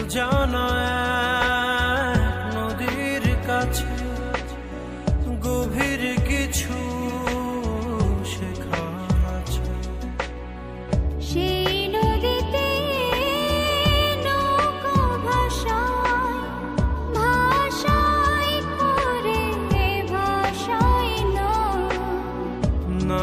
অজানা এক নদীর কাছে গভীর কিছু শেখা আছে। সেই নদীতে নৌকা ভাসায় ভাসায় করে ভাসায় না না